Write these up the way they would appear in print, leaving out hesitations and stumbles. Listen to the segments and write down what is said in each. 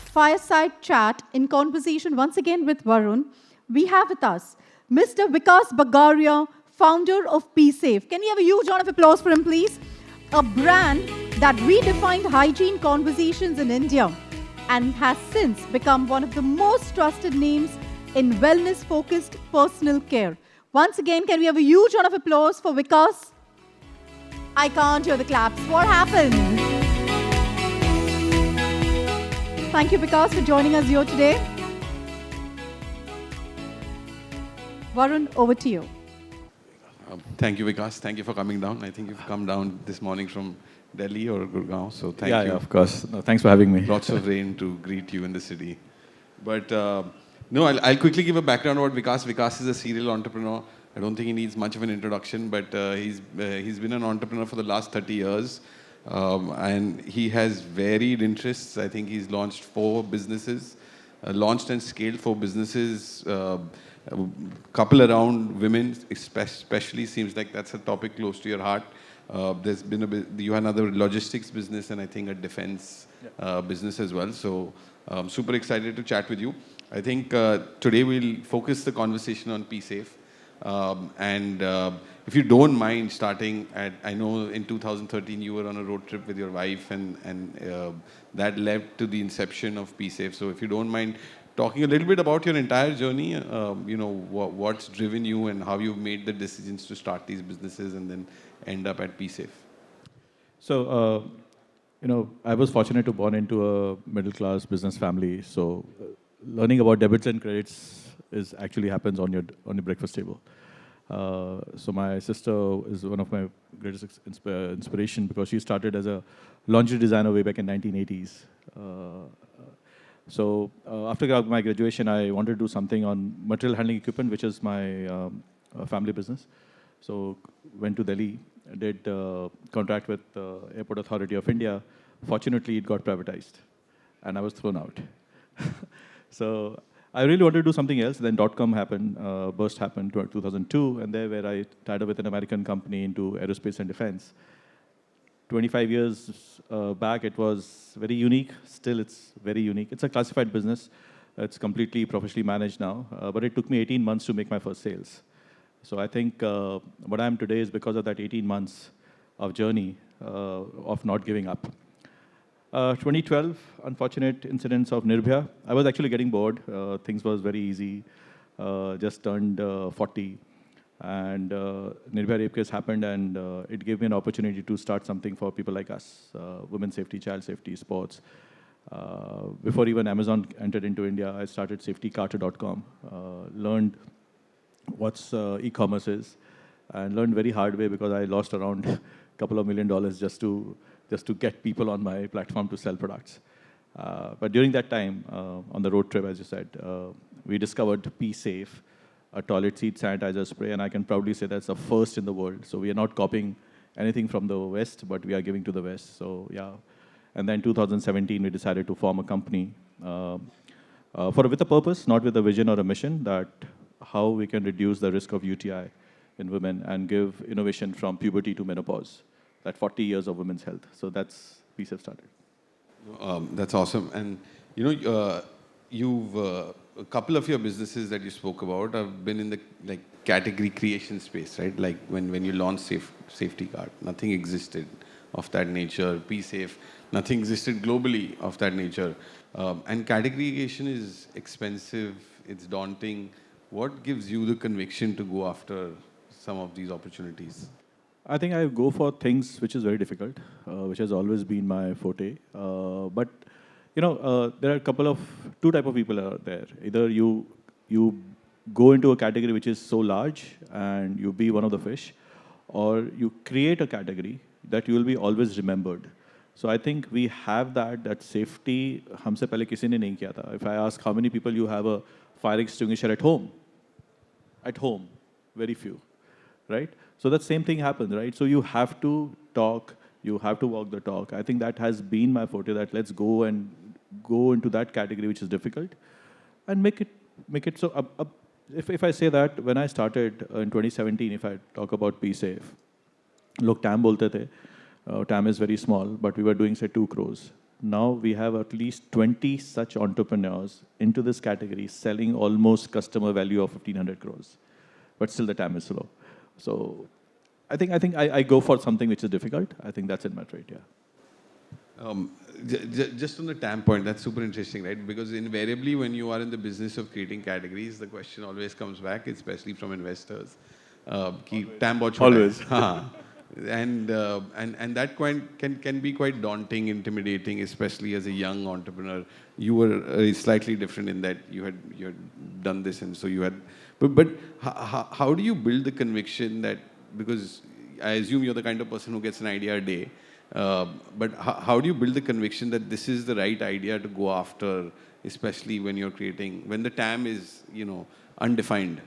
Fireside Chat in conversation once again with Varun. We have with us Mr. Vikas Bagaria, founder of PSafe. Can we have a huge round of applause for him, please? A brand that redefined hygiene conversations in India and has since become one of the most trusted names in wellness-focused personal care. Once again, can we have a huge round of applause for Vikas? I can't hear the claps. What happened? Thank you, Vikas, for joining us here today. Varun, over to you. Thank you, Vikas. Thank you for coming down. I think you've come down this morning from Delhi or Gurgaon, so thank you. Yeah, of course. No, thanks for having me. Lots of rain to greet you in the city. But no, I'll quickly give a background about Vikas. Vikas is a serial entrepreneur. I don't think he needs much of an introduction, but he's been an entrepreneur for the last 30 years. And he has varied interests. I think he's launched 4 businesses, launched and scaled 4 businesses, couple around women, especially seems like that's a topic close to your heart. There's been you have another logistics business and I think a defense business as well. So super excited to chat with you. I think today we'll focus the conversation on PSafe. If you don't mind starting at, I know in 2013 you were on a road trip with your wife and that led to the inception of PSafe. So if you don't mind talking a little bit about your entire journey, what's driven you and how you've made the decisions to start these businesses and then end up at PSafe. So, I was fortunate to born into a middle-class business family. So, learning about debits and credits actually happens on your breakfast table. So my sister is one of my greatest inspiration because she started as a lingerie designer way back in 1980s. So after my graduation, I wanted to do something on material handling equipment, which is my family business. So went to Delhi, did contract with the Airport Authority of India. Fortunately, it got privatized, and I was thrown out. So I really wanted to do something else. Then .com happened, burst happened, 2002, and there where I tied up with an American company into aerospace and defense. 25 years back, it was very unique. Still, it's very unique. It's a classified business. It's completely professionally managed now, but it took me 18 months to make my first sales. So I think what I am today is because of that 18 months of journey of not giving up. 2012, unfortunate incidents of Nirbhaya. I was actually getting bored. Things was very easy. Just turned 40. And Nirbhaya rape case happened, and it gave me an opportunity to start something for people like us, women's safety, child safety, sports. Before even Amazon entered into India, I started safetycarter.com, learned what's e-commerce is, and learned very hard way because I lost around a couple of $1 million just to get people on my platform to sell products. But during that time, on the road trip, as you said, we discovered PSafe, a toilet seat sanitizer spray, and I can proudly say that's the first in the world. So we are not copying anything from the West, but we are giving to the West. So yeah. And then 2017, we decided to form a company with a purpose, not with a vision or a mission, that how we can reduce the risk of UTI in women and give innovation from puberty to menopause, that 40 years of women's health. So that's PSafe started. That's awesome. And you've a couple of your businesses that you spoke about have been in the category creation space, right? Like when you launched Safety Card, nothing existed of that nature. PSafe, nothing existed globally of that nature. And category creation is expensive. It's daunting. What gives you the conviction to go after some of these opportunities? I think I go for things which is very difficult, which has always been my forte. But there are two type of people out there. Either you go into a category which is so large and you be one of the fish, or you create a category that you will be always remembered. So I think we have that safety. हमसे पहले किसी ने नहीं किया था. If I ask how many people you have a fire extinguisher at home, very few, right? So that same thing happens, right? So you have to talk, you have to walk the talk. I think that has been my forte, that let's go into that category which is difficult and make it so. If I say that when I started in 2017, if I talk about PSafe, लोग TAM बोलते थे. TAM is very small, but we were doing say 2 crores. now we have at least 20 such entrepreneurs into this category selling almost customer value of 1,500 crores. But still the TAM is low. So I think I go for something which is difficult. I think that's in my trade, yeah. Just on the TAM point, that's super interesting, right? Because invariably, when you are in the business of creating categories, the question always comes back, especially from investors. Ki TAM bahut chota Always. hai. And that can be quite daunting, intimidating, especially as a young entrepreneur. You were slightly different in that you had done this, and so you had. But how do you build the conviction that, because I assume you're the kind of person who gets an idea a day. But how do you build the conviction that this is the right idea to go after, especially when you're creating, when the TAM is, undefined?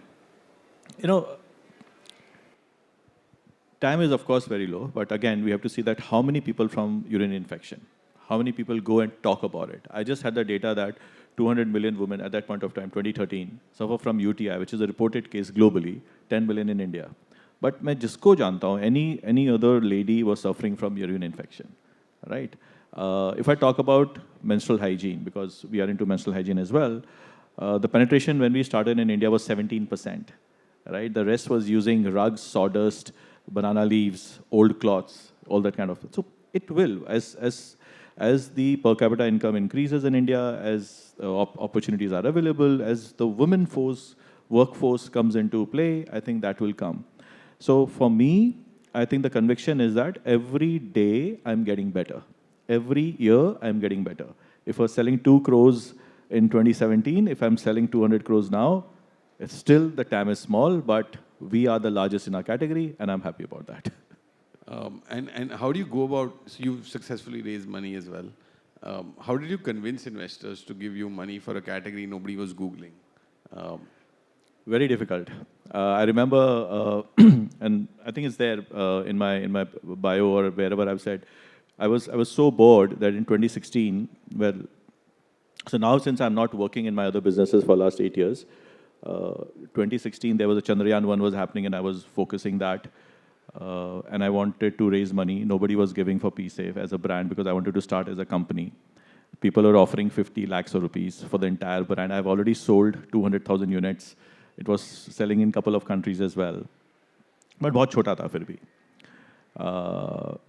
TAM is of course very low, but again, we have to see that how many people from urinary infection, how many people go and talk about it. I just had the data that 200 million women at that point of time, 2013, suffer from UTI, which is a reported case globally, 10 million in India. But मैं जिसको जानता हूँ, any other lady was suffering from urine infection, right? If I talk about menstrual hygiene, because we are into menstrual hygiene as well, the penetration when we started in India was 17%, right? The rest was using rugs, sawdust, banana leaves, old cloths, all that kind of. So it will, as the per capita income increases in India, as opportunities are available, as the workforce comes into play, I think that will come. So for me, I think the conviction is that every day I'm getting better. Every year I'm getting better. If I was selling 2 crores in 2017, if I'm selling 200 crores now, it's still the TAM is small, but we are the largest in our category, and I'm happy about that. And how do you go about, so you've successfully raised money as well. How did you convince investors to give you money for a category nobody was Googling? Very difficult. I remember, and I think it's there in my bio or wherever I've said, I was so bored that in 2016, so now since I'm not working in my other businesses for the last 8 years, 2016 there was a Chandrayaan 1 was happening and I was focusing that, and I wanted to raise money. Nobody was giving for PSafe as a brand because I wanted to start as a company. People are offering 50 lakhs of rupees for the entire brand. I've already sold 200,000 units. It was selling in a couple of countries as well. But बहुत छोटा था फिर भी.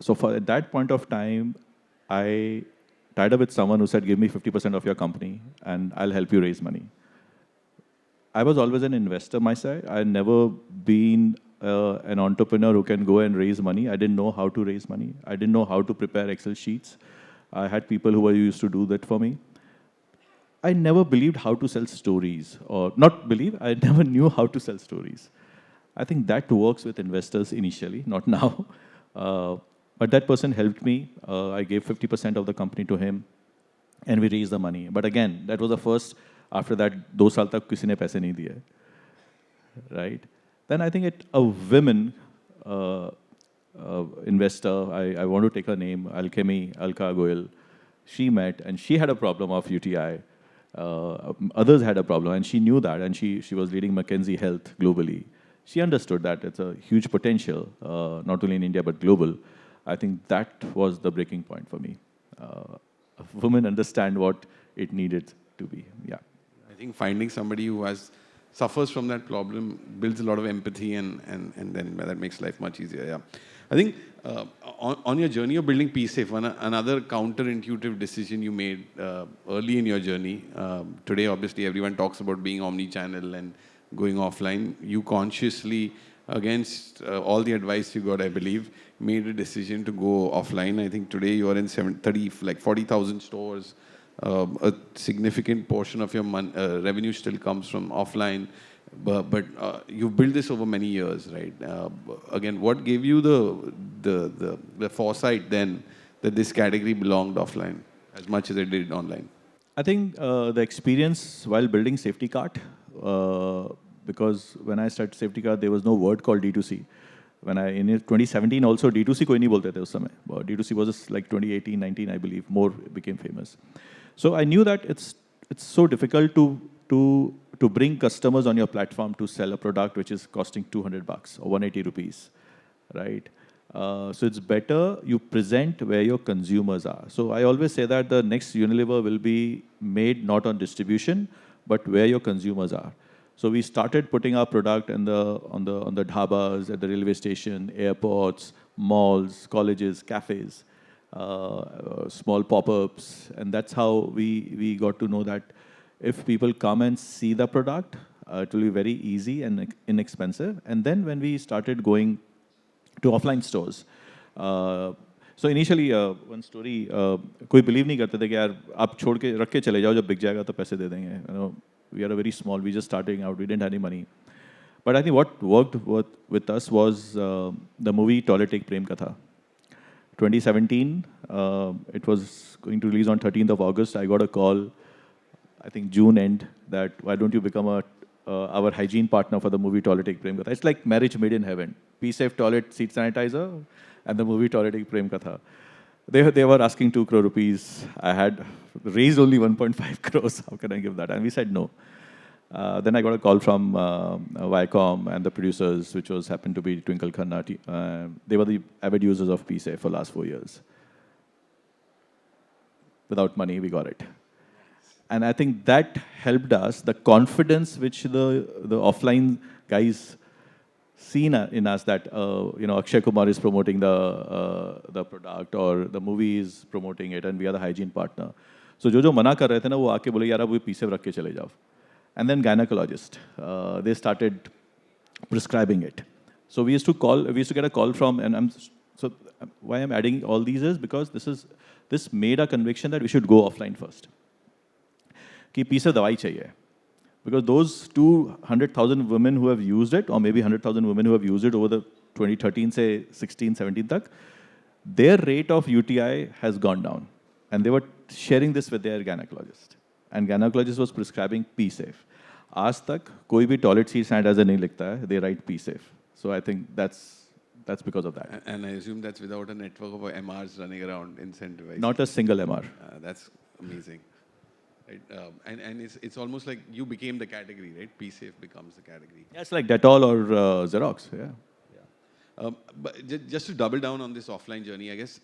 So at that point of time, I tied up with someone who said, give me 50% of your company and I'll help you raise money. I was always an investor myself. I had never been an entrepreneur who can go and raise money. I didn't know how to raise money. I didn't know how to prepare Excel sheets. I had people who were used to do that for me. I never believed how to sell stories, or not believe, I never knew how to sell stories. I think that works with investors initially, not now. But that person helped me. I gave 50% of the company to him, and we raised the money. But again, that was the first. After that, 2 साल तक किसी ने पैसे नहीं दिए, right? Then I think a women investor, I want to take her name, Alka Goyal, she met, and she had a problem of UTI. Others had a problem, and she knew that, and she was leading McKinsey Health globally. She understood that it's a huge potential, not only in India, but global. I think that was the breaking point for me. Women understand what it needed to be, yeah. I think finding somebody who suffers from that problem builds a lot of empathy, and then that makes life much easier, yeah. I think on your journey of building PSafe, another counterintuitive decision you made early in your journey, today obviously everyone talks about being omni-channel and going offline. You consciously, against all the advice you got, I believe, made a decision to go offline. I think today you are in 40,000 stores. A significant portion of your revenue still comes from offline. But you've built this over many years, right? Again, what gave you the foresight then that this category belonged offline as much as it did online? I think the experience while building Safety Cart, because when I started Safety Cart, there was no word called D2C. In 2017 also, D2C कोई नहीं बोलते थे उस समय. D2C was just like 2018, 19, I believe, more became famous. So I knew that it's so difficult to bring customers on your platform to sell a product which is costing $200 or 180 rupees, right? So it's better you present where your consumers are. So I always say that the next Unilever will be made not on distribution, but where your consumers are. So we started putting our product on the dhabas, at the railway station, airports, malls, colleges, cafes, small pop-ups, and that's how we got to know that if people come and see the product, it will be very easy and inexpensive. And then when we started going to offline stores. So initially, one story, कोई believe नहीं करते थे कि यार आप छोड़ के रख के चले जाओ जब बिक जाएगा तो पैसे दे देंगे. You know, we are a very small, we just starting out, we didn't have any money. But I think what worked with us was the movie Toilet Take Prem Ka Tha. 2017, it was going to release on 13th of August. I got a call, I think June end, that why don't you become our hygiene partner for the movie Toilet Take Prem Ka Tha. It's like marriage made in heaven. P-Safe toilet seat sanitizer and the movie Toilet Take Prem Ka Tha. They were asking 2 crore rupees. I had raised only 1.5 crores. How can I give that? And we said no. Then I got a call from Viacom and the producers, which happened to be Twinkle Khanna. They were the avid users of P-Safe for the last 4 years. Without money, we got it. And I think that helped us, the confidence which the offline guys seen in us that, Akshay Kumar is promoting the product or the movie is promoting it and we are the hygiene partner. So जो मना कर रहे थे ना वो आके बोले यार अब वो P-Safe रख के चले जाओ. And then gynecologist, they started prescribing it. So we used to get a call from, and why I'm adding all these is because this made a conviction that we should go offline first. कि P-Safe दवाई चाहिए. Because those 200,000 women who have used it, or maybe 100,000 women who have used it over the 2013 say 16, 17 tak, their rate of UTI has gone down. And they were sharing this with their gynecologist. And gynecologist was prescribing P-Safe. आज तक कोई भी toilet seat sanitizer नहीं लिखता है, they write P-Safe. So I think that's because of that. And I assume that's without a network of MRs running around incentivized. Not a single MR. That's amazing. Right? And it's almost like you became the category, right? P-Safe becomes the category. Yeah, it's like Dettol or Xerox. Yeah. But just to double down on this offline journey, I guess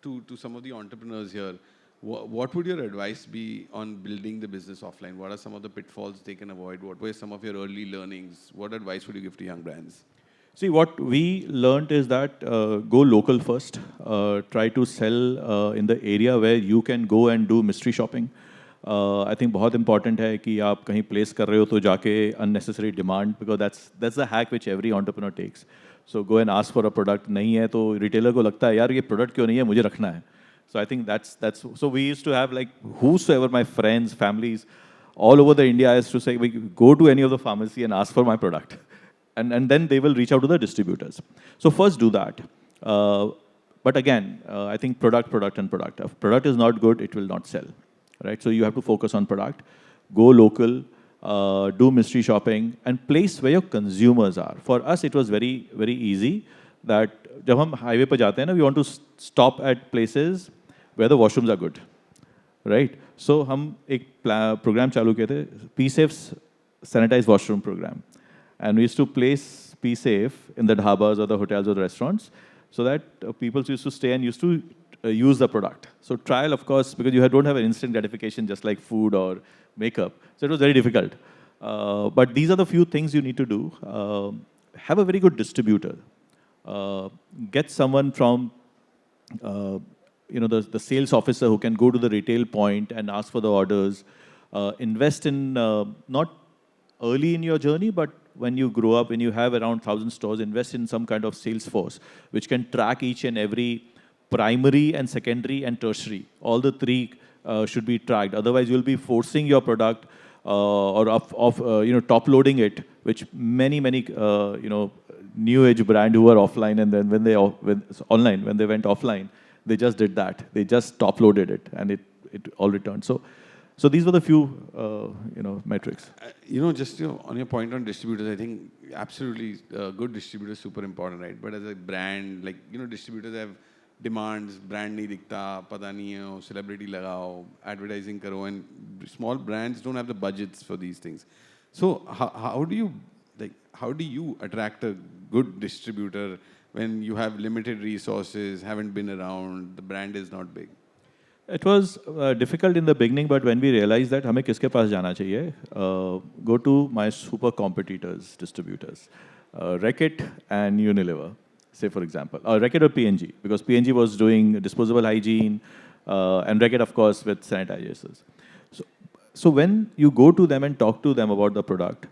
to some of the entrepreneurs here, what would your advice be on building the business offline? What are some of the pitfalls they can avoid? What were some of your early learnings? What advice would you give to young brands? See, what we learned is that go local first. Try to sell in the area where you can go and do mystery shopping. I think बहुत important है कि आप कहीं place कर रहे हो तो जाके unnecessary demand, because that's the hack which every entrepreneur takes. So go and ask for a product. नहीं है तो retailer को लगता है यार ये product क्यों नहीं है, मुझे रखना है. So I think that's so we used to have like whosoever, my friends, families, all over the India, I used to say we go to any of the pharmacy and ask for my product, and then they will reach out to the distributors. So first do that. But again, I think product. If product is not good, it will not sell. Right? So you have to focus on product, go local, do mystery shopping, and place where your consumers are. For us, it was very, very easy that जब हम highway पे जाते हैं ना, we want to stop at places where the washrooms are good, right? So हम एक program चालू किए थे, P-Safe's sanitized washroom program, and we used to place P-Safe in the dhabas or the hotels or the restaurants, so that people used to stay and used to use the product. So trial, of course, because you don't have an instant gratification just like food or makeup. So it was very difficult. But these are the few things you need to do. Have a very good distributor. Get someone from, the sales officer who can go to the retail point and ask for the orders. Invest in, not early in your journey, but when you grow up, when you have around 1,000 stores, invest in some kind of sales force, which can track each and every primary and secondary and tertiary. All the three should be tracked. Otherwise, you'll be forcing your product or top loading it, which many new age brand who are offline, and then when they went offline, they just did that. They just top loaded it, and it all returned. So these were the few metrics. On your point on distributors, I think absolutely good distributors super important, right? But as a brand, distributors have demands, brand नहीं दिखता, पता नहीं है, celebrity लगाओ, advertising करो, and small brands don't have the budgets for these things. So how do you attract a good distributor when you have limited resources, haven't been around, the brand is not big? It was difficult in the beginning, but when we realized that हमें किसके पास जाना चाहिए, go to my super competitors, distributors, Reckitt and Unilever, say for example, or Reckitt or P&G, because P&G was doing disposable hygiene, and Reckitt of course with sanitizers. So when you go to them and talk to them about the product,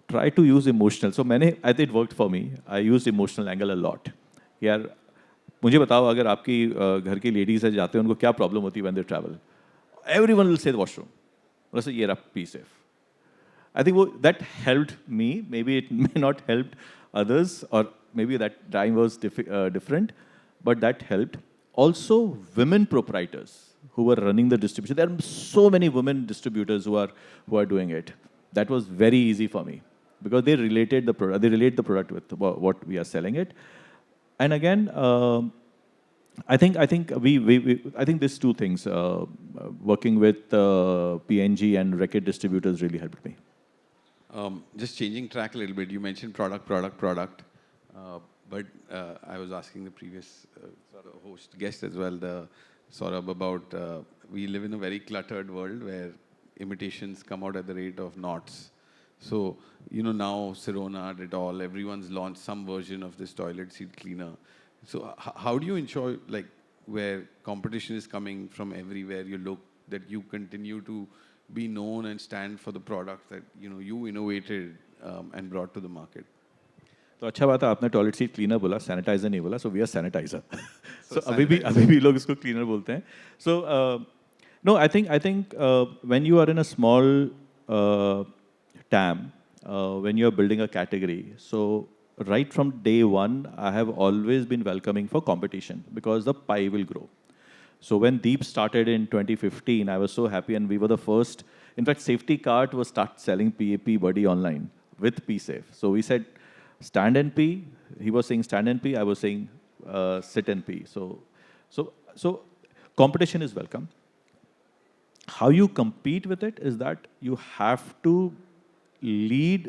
try to use emotional. So I think it worked for me. I used emotional angle a lot. यार मुझे बताओ अगर आपकी घर की ladies है जाते हैं उनको क्या प्रॉब्लम होती है when they travel everyone will say washroom वैसे ये रहा बी सेफ आई थिंक वो that helped me may be it may not helped others or maybe that time was different but that helped also women proprietors who were running the distribution there are so many women distributors who are doing it that was very easy for me because they relate the product with what we are selling it. And again, I think these two things, working with P&G and Reckitt distributors really helped me. Just changing track a little bit, you mentioned product. But I was asking the previous guest as well, the Saurabh, about we live in a very cluttered world where imitations come out at the rate of knots. So, now Sirona, Dettol, everyone's launched some version of this toilet seat cleaner. So how do you ensure, like, where competition is coming from everywhere you look, that you continue to be known and stand for the product that, you innovated and brought to the market? तो अच्छा बात है आपने toilet seat cleaner बोला sanitiser नहीं बोला so we are sanitiser so अभी भी लोग इसको क्लीनर बोलते हैं so no I think when you are in a small TAM, when you're building a category. So right from day one, I have always been welcoming for competition because the pie will grow. So when Deep started in 2015, I was so happy and we were the first. In fact, Safety Cart was start selling PAP Buddy online with PSafe. So we said, stand and pee. He was saying stand and pee. I was saying sit and pee. So competition is welcome. How you compete with it is that you have to lead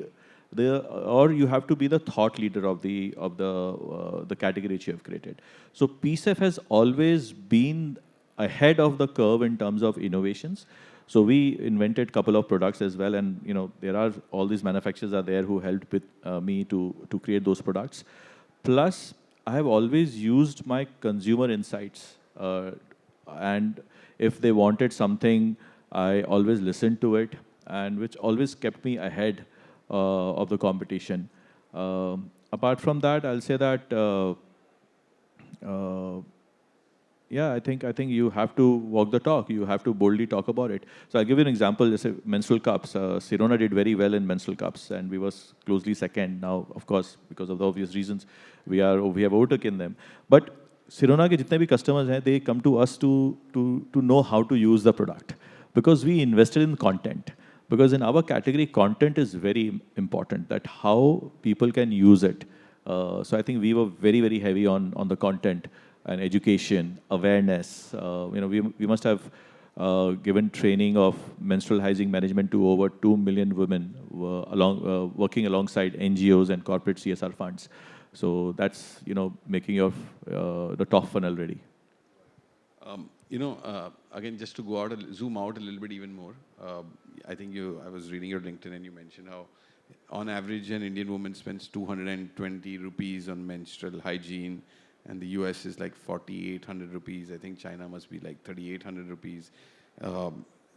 or you have to be the thought leader of the category which you have created. So PSF has always been ahead of the curve in terms of innovations. So we invented a couple of products as well, and there are all these manufacturers are there who helped with me to create those products. Plus, I have always used my consumer insights, and if they wanted something, I always listened to it, and which always kept me ahead of the competition. Apart from that, I'll say that I think you have to walk the talk. You have to boldly talk about it. So I'll give you an example. Let's say menstrual cups. Sirona did very well in menstrual cups, and we was closely second. Now, of course, because of the obvious reasons, we have overtaken them. But Sirona के जितने भी customers हैं, they come to us to know how to use the product because we invested in content. Because in our category, content is very important. That how people can use it. So I think we were very, very heavy on the content and education, awareness. We must have given training of menstrual hygiene management to over 2 million women working alongside NGOs and corporate CSR funds. So that's, making your the top funnel ready. Again, just to zoom out a little bit even more, I think I was reading your LinkedIn and you mentioned how on average an Indian woman spends 220 rupees on menstrual hygiene, and the US is like 4,800 rupees. I think China must be like 3,800 rupees.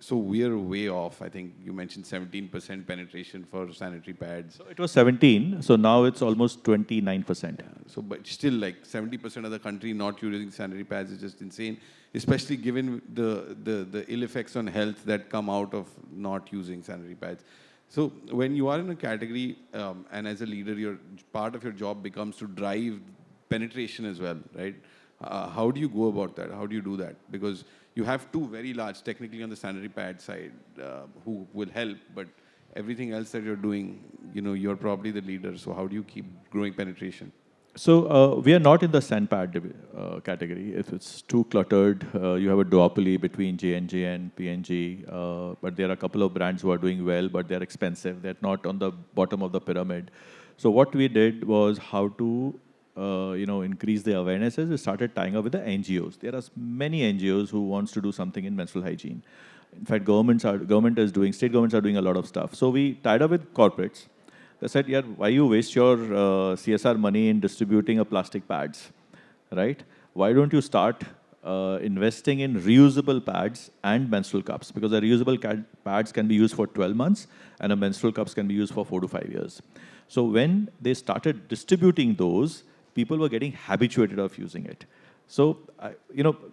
So we are way off. I think you mentioned 17% penetration for sanitary pads. So it was 17. So now it's almost 29%. So, but still, like 70% of the country not using sanitary pads is just insane. Especially given the ill effects on health that come out of not using sanitary pads. So when you are in a category and as a leader, part of your job becomes to drive penetration as well, right? How do you go about that? How do you do that? Because you have two very large, technically on the sanitary pad side, who will help, but everything else that you're doing, you're probably the leader. So how do you keep growing penetration? So we are not in the sandpad category. If it's too cluttered, you have a duopoly between J&J and P&G. But there are a couple of brands who are doing well, but they're expensive. They're not on the bottom of the pyramid. So what we did was how to increase the awareness is we started tying up with the NGOs. There are many NGOs who wants to do something in menstrual hygiene. In fact, state governments are doing a lot of stuff. So we tied up with corporates. They said, yeah, why you waste your CSR money in distributing a plastic pads, right? Why don't you start investing in reusable pads and menstrual cups? Because the reusable pads can be used for 12 months and a menstrual cups can be used for 4 to 5 years. So when they started distributing those, people were getting habituated of using it. So,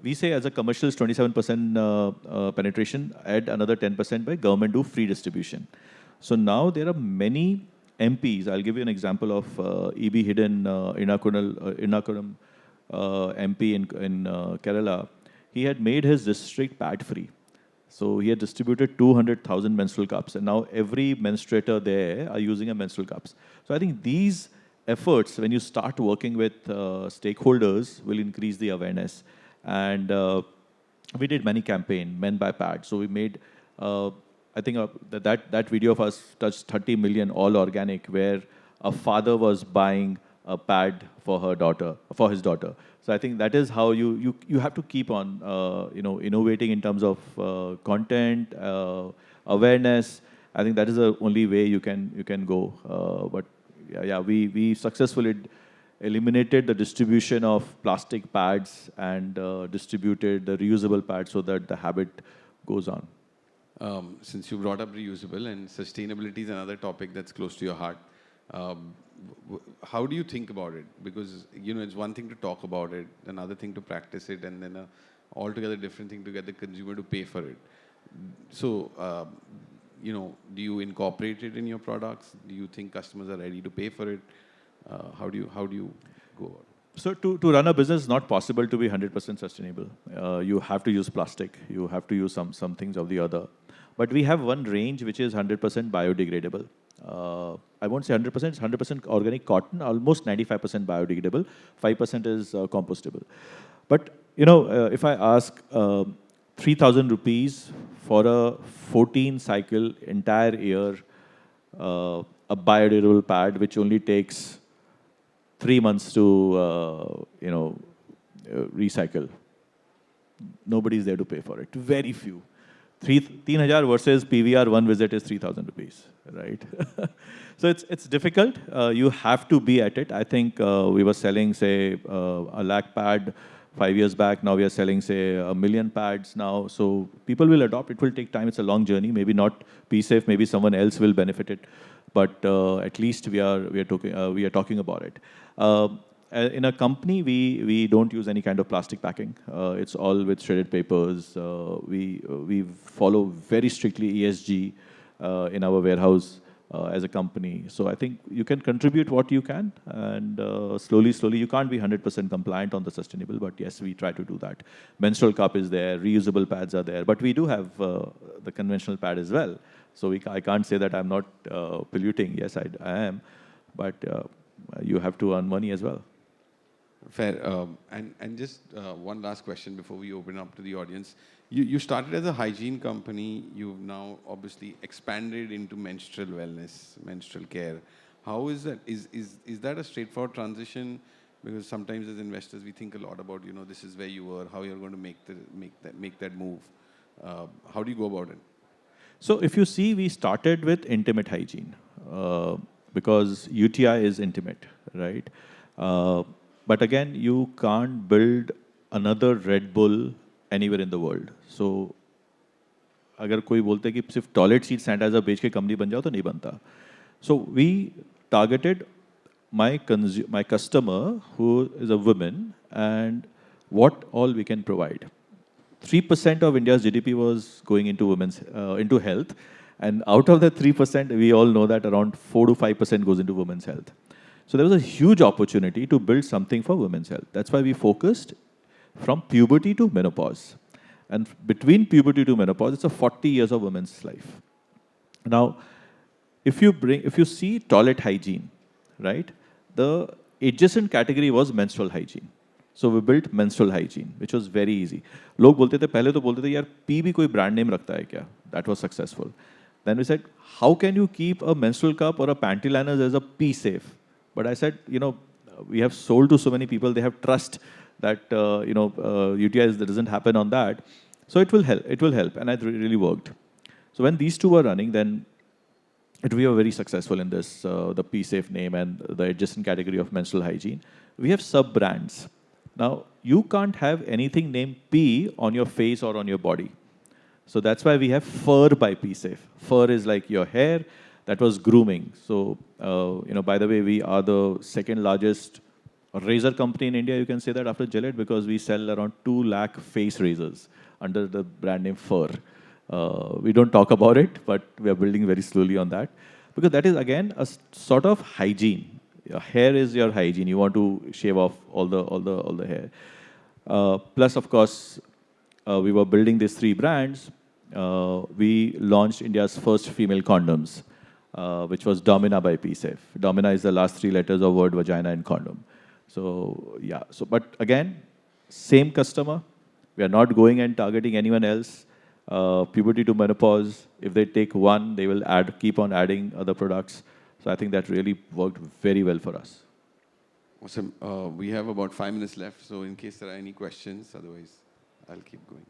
we say as a commercial is 27% penetration, add another 10% by government do free distribution. So now there are many MPs. I'll give you an example of E.B. Hidden Ernakulam MP in Kerala. He had made his district pad free. So he had distributed 200,000 menstrual cups, and now every menstruator there are using a menstrual cups. So I think these efforts, when you start working with stakeholders, will increase the awareness. And we did many campaigns, Men by Pad. So we made, I think that video of us touched 30 million, all organic, where a father was buying a pad for his daughter. So I think that is how you have to keep on, innovating in terms of content, awareness. I think that is the only way you can go. But yeah, we successfully eliminated the distribution of plastic pads and distributed the reusable pads so that the habit goes on. Since you brought up reusable, and sustainability is another topic that's close to your heart, how do you think about it? Because it's one thing to talk about it, another thing to practice it, and then a altogether different thing to get the consumer to pay for it. So, do you incorporate it in your products? Do you think customers are ready to pay for it? How do you go about it? So to run a business, it's not possible to be 100% sustainable. You have to use plastic. You have to use some things of the other. But we have one range which is 100% biodegradable. I won't say 100%, it's 100% organic cotton, almost 95% biodegradable, 5% is compostable. But, if I ask 3,000 rupees for a 14 cycle entire year, a biodegradable pad, which only takes 3 months to, recycle, nobody's there to pay for it. Very few. 3,000 versus PVR, one visit is 3,000 rupees, right? So it's difficult. You have to be at it. I think we were selling, say, a lakh pad 5 years back. Now we are selling, say, 1 million pads now. So people will adopt. It will take time. It's a long journey. Maybe not P-Safe. Maybe someone else will benefit it. But at least we are talking about it. In a company, we don't use any kind of plastic packing. It's all with shredded papers. We follow very strictly ESG in our warehouse as a company. So I think you can contribute what you can, and slowly, you can't be 100% compliant on the sustainable, but yes, we try to do that. Menstrual cup is there, reusable pads are there, but we do have the conventional pad as well. So I can't say that I'm not polluting. Yes, I am, but you have to earn money as well. Fair. And just one last question before we open up to the audience. You started as a hygiene company. You've now obviously expanded into menstrual wellness, menstrual care. How is that? Is that a straightforward transition? Because sometimes as investors, we think a lot about, this is where you were, how you're going to make that move. How do you go about it? So if you see, we started with intimate hygiene because UTI is intimate, right? But again, you can't build another Red Bull anywhere in the world. So, अगर कोई बोलते हैं कि सिर्फ toilet seat sanitizer बेच के company बन जाओ तो नहीं बनता. So we targeted my customer who is a woman and what all we can provide. 3% of India's GDP was going into into health, and out of the 3%, we all know that around 4 to 5% goes into women's health. So there was a huge opportunity to build something for women's health. That's why we focused from puberty to menopause. And between puberty to menopause, it's a 40 years of women's life. Now, if you see toilet hygiene, right, the adjacent category was menstrual hygiene. So we built menstrual hygiene, which was very easy. लोग बोलते थे पहले तो बोलते थे यार P भी कोई brand name रखता है क्या? That was successful. Then we said, how can you keep a menstrual cup or a panty liners as a P safe? But I said, we have sold to so many people, they have trust that, UTI doesn't happen on that. So it will help. It will help. And it really worked. So when these two were running, then we were very successful in this, the P-Safe name and the adjacent category of menstrual hygiene. We have sub-brands. Now, you can't have anything named P on your face or on your body. So that's why we have Fur by P-Safe. Fur is like your hair. That was grooming. So, by the way, we are the second largest razor company in India, you can say that, after Gillette, because we sell around 2 lakh face razors under the brand name Fur. We don't talk about it, but we are building very slowly on that. Because that is, again, a sort of hygiene. Your hair is your hygiene. You want to shave off all the hair. Plus, of course, we were building these 3 brands. We launched India's first female condoms, which was Domina by P-Safe. Domina is the last 3 letters of word vagina in condom. So, yeah. So, but again, same customer. We are not going and targeting anyone else. Puberty to menopause. If they take one, they will keep on adding other products. So I think that really worked very well for us. Awesome. We have about 5 minutes left. So in case there are any questions, otherwise I'll keep going.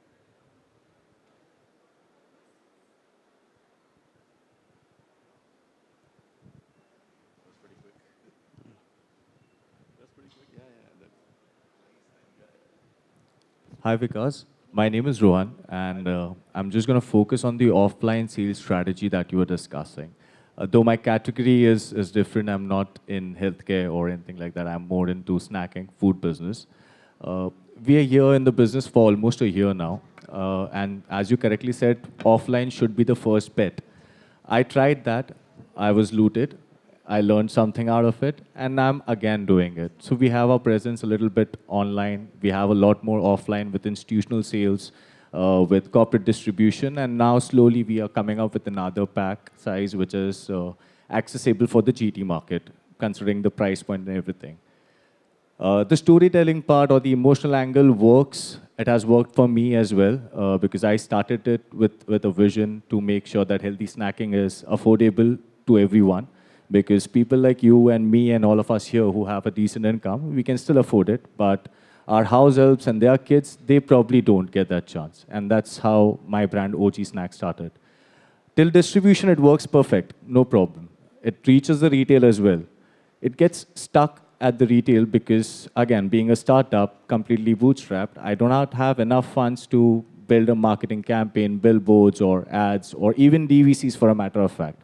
Hi Vikas, my name is Rohan and I'm just going to focus on the offline sales strategy that you were discussing. Though my category is different, I'm not in healthcare or anything like that, I'm more into snacking, food business. We are here in the business for almost a year now and as you correctly said, offline should be the first bet. I tried that, I was looted. I learned something out of it, and I'm again doing it. So we have our presence a little bit online. We have a lot more offline with institutional sales, with corporate distribution, and now slowly we are coming up with another pack size which is accessible for the GT market, considering the price point and everything. The storytelling part or the emotional angle works. It has worked for me as well, because I started it with a vision to make sure that healthy snacking is affordable to everyone. Because people like you and me and all of us here who have a decent income, we can still afford it. But our house helps and their kids, they probably don't get that chance. And that's how my brand OG Snack started. Till distribution, it works perfect, no problem. It reaches the retail as well. It gets stuck at the retail because, again, being a startup, completely bootstrapped, I do not have enough funds to build a marketing campaign, billboards or ads, or even DVCs for a matter of fact.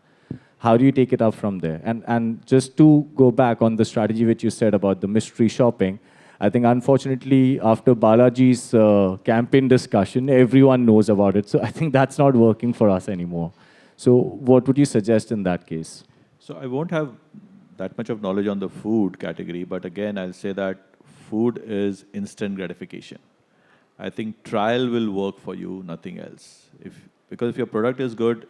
How do you take it up from there? And just to go back on the strategy which you said about the mystery shopping, I think unfortunately after Balaji's campaign discussion, everyone knows about it. So I think that's not working for us anymore. So what would you suggest in that case? So I won't have that much of knowledge on the food category, but again, I'll say that food is instant gratification. I think trial will work for you, nothing else. Because if your product is good,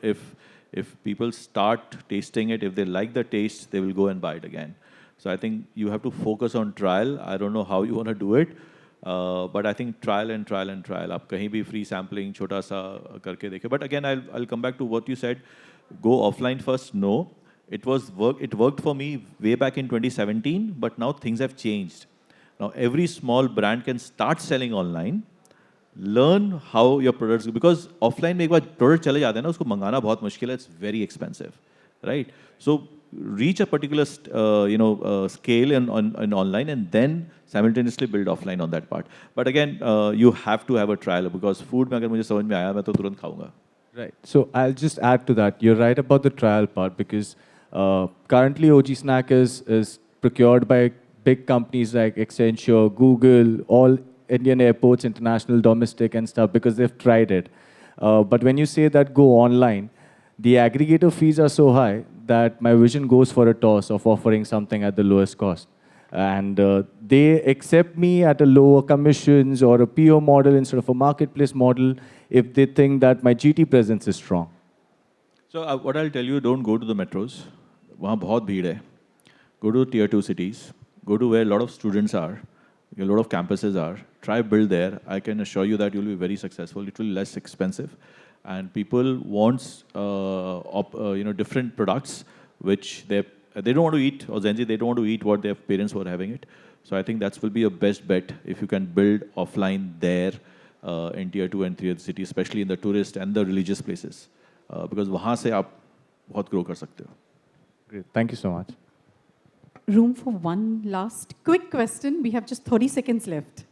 if people start tasting it, if they like the taste, they will go and buy it again. So I think you have to focus on trial. I don't know how you want to do it, but I think trial and trial and trial. आप कहीं भी free sampling छोटा सा करके देखे. But again, I'll come back to what you said. Go offline first. No, it worked for me way back in 2017, but now things have changed. Now every small brand can start selling online. Learn how your products, because offline में एक बार product चले जाते हैं ना, उसको मंगाना बहुत मुश्किल है. It's very expensive, right? So reach a particular scale in online and then simultaneously build offline on that part. But again, you have to have a trial because food में अगर मुझे समझ में आया मैं तो तुरंत खाऊंगा. Right. So I'll just add to that. You're right about the trial part because currently OG Snack is procured by big companies like Accenture, Google, all Indian airports, international, domestic and stuff because they've tried it. But when you say that go online, the aggregator fees are so high that my vision goes for a toss of offering something at the lowest cost. And they accept me at a lower commissions or a PO model instead of a marketplace model if they think that my GT presence is strong. So what I'll tell you, don't go to the metros. वहाँ बहुत भीड़ है. Go to tier 2 cities. Go to where a lot of students are. A lot of campuses are. Try build there. I can assure you that you'll be very successful. It will be less expensive, and people want different products which they they don't want to eat, or Gen Z, they don't want to eat what their parents were having it. So I think that will be a best bet if you can build offline there in tier 2 and 3 cities, especially in the tourist and the religious places. Because वहाँ से आप बहुत grow कर सकते हो. Great. Thank you so much. Room for one last quick question. We have just 30 seconds left.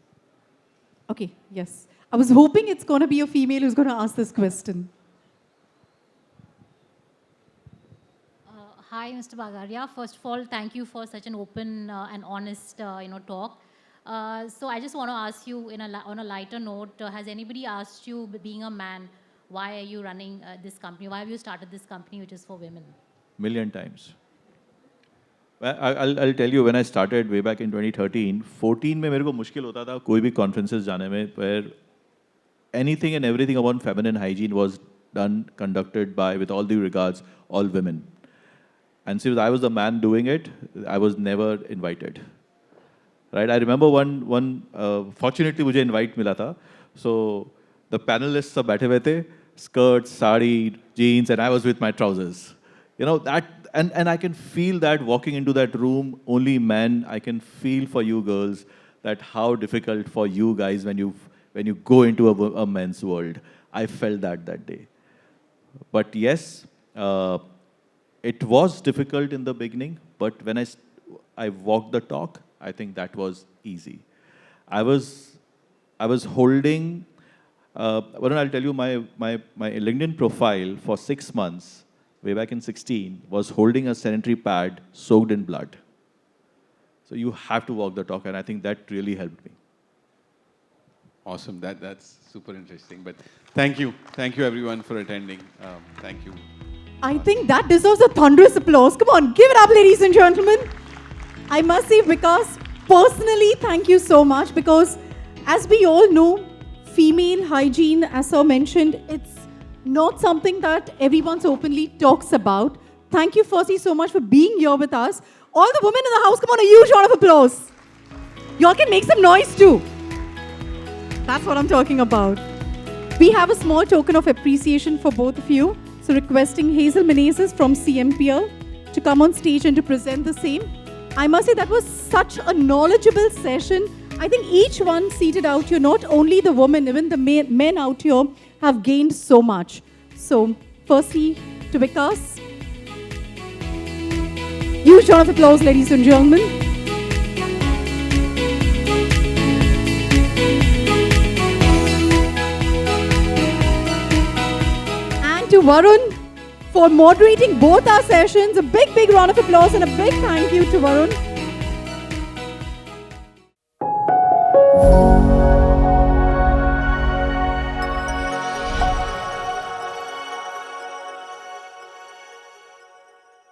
Okay, yes. I was hoping it's going to be a female who's going to ask this question. Hi, Mr. Bagaria. First of all, thank you for such an open and honest, talk. So I just want to ask you, on a lighter note, has anybody asked you, being a man, why are you running this company? Why have you started this company, which is for women? Million times. Well, I'll tell you, when I started way back in 2013, 14 में मेरे को मुश्किल होता था कोई भी conferences जाने में, where anything and everything about feminine hygiene was done, conducted by, with all due regards, all women. And since I was the man doing it, I was never invited. Right? I remember fortunately मुझे invite मिला था. So the panelists सब बैठे हुए थे, skirts, sari, jeans, and I was with my trousers. You know, that, and I can feel that walking into that room, only men, I can feel for you girls that how difficult for you guys when you go into a men's world. I felt that day. But yes, it was difficult in the beginning, but when I walked the talk, I think that was easy. I was holding, Varun, I'll tell you, my LinkedIn profile for 6 months, way back in 16, was holding a sanitary pad soaked in blood. So you have to walk the talk, and I think that really helped me. Awesome. That's super interesting. But thank you everyone for attending. Thank you. I think that deserves a thunderous applause. Come on, give it up, ladies and gentlemen. I must say, Vikas, personally, thank you so much, because as we all know, female hygiene, as Sir mentioned, it's not something that everyone openly talks about. Thank you, firstly, so much for being here with us. All the women in the house, come on, a huge round of applause. Y'all can make some noise too. That's what I'm talking about. We have a small token of appreciation for both of you. So requesting Hazel Menezes from CMPL to come on stage and to present the same. I must say that was such a knowledgeable session. I think each one seated out here, not only the women, even the men out here have gained so much. So firstly, to Vikas. Huge round of applause, ladies and gentlemen. And to Varun for moderating both our sessions. A big round of applause and a big thank you to Varun.